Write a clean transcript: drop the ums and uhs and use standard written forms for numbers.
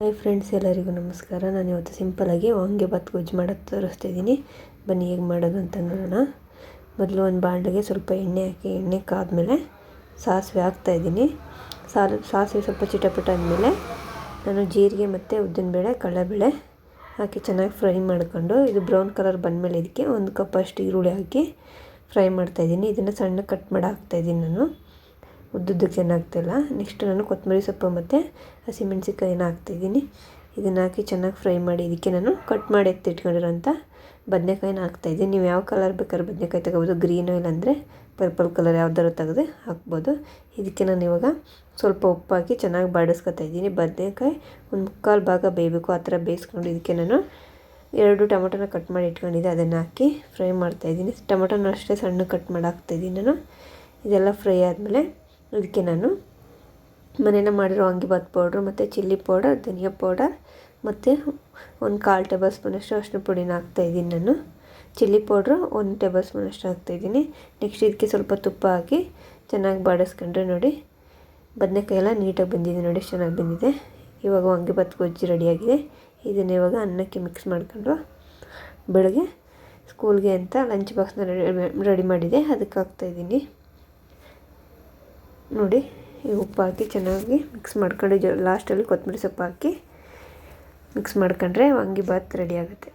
Hi friends, ಎಲ್ಲರಿಗೂ ನಮಸ್ಕಾರ. ನಾನು ಇವತ್ತು ಸಿಂಪಲಾಗಿ ವಾಂಗಿಬಾತ್ ಗೊಜ್ಜು ಮಾಡೋದು ತೋರಿಸ್ತಾ ಇದ್ದೀನಿ. ಬನ್ನಿ ಹೇಗೆ ಮಾಡೋದು ಅಂತ ನೋಡೋಣ. ಮೊದಲು ಒಂದು ಬಾಣಲೆಗೆ ಸ್ವಲ್ಪ ಎಣ್ಣೆ ಹಾಕಿ, ಎಣ್ಣೆ ಕಾದ್ಮೇಲೆ ಸಾಸಿವೆ ಹಾಕ್ತಾಯಿದ್ದೀನಿ. ಸಾಸಿವೆ ಸ್ವಲ್ಪ ಚಿಟಪಟ ಆದಮೇಲೆ ನಾನು ಜೀರಿಗೆ ಮತ್ತು ಉದ್ದಿನಬೇಳೆ, ಕಡಲೆಬೇಳೆ ಹಾಕಿ ಚೆನ್ನಾಗಿ ಫ್ರೈ ಮಾಡ್ಕೊಂಡು, ಇದು ಬ್ರೌನ್ ಕಲರ್ ಬಂದಮೇಲೆ ಇದಕ್ಕೆ 1 ಕಪ್ ಅಷ್ಟು ಈರುಳ್ಳಿ ಹಾಕಿ ಫ್ರೈ ಮಾಡ್ತಾಯಿದ್ದೀನಿ. ಇದನ್ನು ಸಣ್ಣ ಕಟ್ ಮಾಡಿ ಹಾಕ್ತಾಯಿದ್ದೀನಿ. ನಾನು ಉದ್ದುದ್ದಕ್ಕೆ ಏನು ಹಾಕ್ತಾಯಿಲ್ಲ. ನೆಕ್ಸ್ಟ್ ನಾನು ಕೊತ್ತಂಬರಿ ಸೊಪ್ಪು ಮತ್ತು ಹಸಿಮೆಣ್ಸಿಕಾಯಿನ ಹಾಕ್ತಾಯಿದ್ದೀನಿ. ಇದನ್ನು ಹಾಕಿ ಚೆನ್ನಾಗಿ ಫ್ರೈ ಮಾಡಿ ಇದಕ್ಕೆ ನಾನು ಕಟ್ ಮಾಡಿ ಎತ್ತಿಟ್ಕೊಂಡಿರೋಂಥ ಬದನೆಕಾಯಿನ ಹಾಕ್ತಾಯಿದ್ದೀನಿ. ನೀವು ಯಾವ ಕಲರ್ ಬೇಕಾದ್ರೆ ಬದನೆಕಾಯಿ ತಗೋಬೋದು, ಗ್ರೀನು ಇಲ್ಲಾಂದರೆ ಪರ್ಪಲ್ ಕಲರ್ ಯಾವ್ದಾರು ತೆಗೆದು ಹಾಕ್ಬೋದು. ಇದಕ್ಕೆ ನಾನು ಇವಾಗ ಸ್ವಲ್ಪ ಉಪ್ಪು ಹಾಕಿ ಚೆನ್ನಾಗಿ ಬಾಡಿಸ್ಕೊತಾ ಇದ್ದೀನಿ. ಬದನೆಕಾಯಿ ಒಂದು 3/4 ಭಾಗ ಬೇಯಬೇಕು, ಆ ಥರ ಬೇಯಿಸ್ಕೊಂಡು ಇದಕ್ಕೆ ನಾನು 2 ಟೊಮೊಟೊನ ಕಟ್ ಮಾಡಿ ಇಟ್ಕೊಂಡಿದ್ದೆ, ಅದನ್ನು ಹಾಕಿ ಫ್ರೈ ಮಾಡ್ತಾಯಿದ್ದೀನಿ. ಟೊಮೊಟೊನ ಅಷ್ಟೇ ಸಣ್ಣ ಕಟ್ ಮಾಡಿ ಹಾಕ್ತಾಯಿದ್ದೀನಿ ನಾನು. ಇದೆಲ್ಲ ಫ್ರೈ ಆದಮೇಲೆ ಇದಕ್ಕೆ ನಾನು ಮನೇನ ಮಾಡಿರೋ ವಾಂಗಿಬಾತ್ ಪೌಡ್ರು ಮತ್ತು ಚಿಲ್ಲಿ ಪೌಡರ್, ಧನಿಯಾ ಪೌಡರ್ ಮತ್ತು 1/4 ಟೇಬಲ್ ಸ್ಪೂನಷ್ಟು ಅರಿಶಿನ ಪುಡಿನ ಹಾಕ್ತಾಯಿದ್ದೀನಿ. ನಾನು ಚಿಲ್ಲಿ ಪೌಡ್ರು 1 ಟೇಬಲ್ ಸ್ಪೂನಷ್ಟು ಹಾಕ್ತಾಯಿದ್ದೀನಿ. ನೆಕ್ಸ್ಟ್ ಇದಕ್ಕೆ ಸ್ವಲ್ಪ ತುಪ್ಪ ಹಾಕಿ ಚೆನ್ನಾಗಿ ಬಾಡಿಸ್ಕೊಂಡ್ರೆ ನೋಡಿ ಬದನೆಕಾಯಿ ಎಲ್ಲ ನೀಟಾಗಿ ಬಂದಿದೆ. ನೋಡಿ ಎಷ್ಟು ಚೆನ್ನಾಗಿ ಬಂದಿದೆ. ಇವಾಗ ವಾಂಗಿಬಾತ್ ಗೊಜ್ಜು ರೆಡಿಯಾಗಿದೆ. ಇದನ್ನು ಇವಾಗ ಅನ್ನಕ್ಕೆ ಮಿಕ್ಸ್ ಮಾಡ್ಕೊಂಡು ಬೆಳಗ್ಗೆ ಸ್ಕೂಲ್ಗೆ ಅಂತ ಲಂಚ್ ಬಾಕ್ಸ್ನ ರೆಡಿ ಮಾಡಿದೆ, ಅದಕ್ಕೆ ಹಾಕ್ತಾಯಿದ್ದೀನಿ. ನೋಡಿ, ಈ ಉಪ್ಪು ಹಾಕಿ ಚೆನ್ನಾಗಿ ಮಿಕ್ಸ್ ಮಾಡ್ಕೊಂಡು ಲಾಸ್ಟಲ್ಲಿ ಕೊತ್ತಂಬರಿ ಸೊಪ್ಪು ಹಾಕಿ ಮಿಕ್ಸ್ ಮಾಡ್ಕೊಂಡ್ರೆ ವಾಂಗಿಬಾತ್ ರೆಡಿ ಆಗುತ್ತೆ.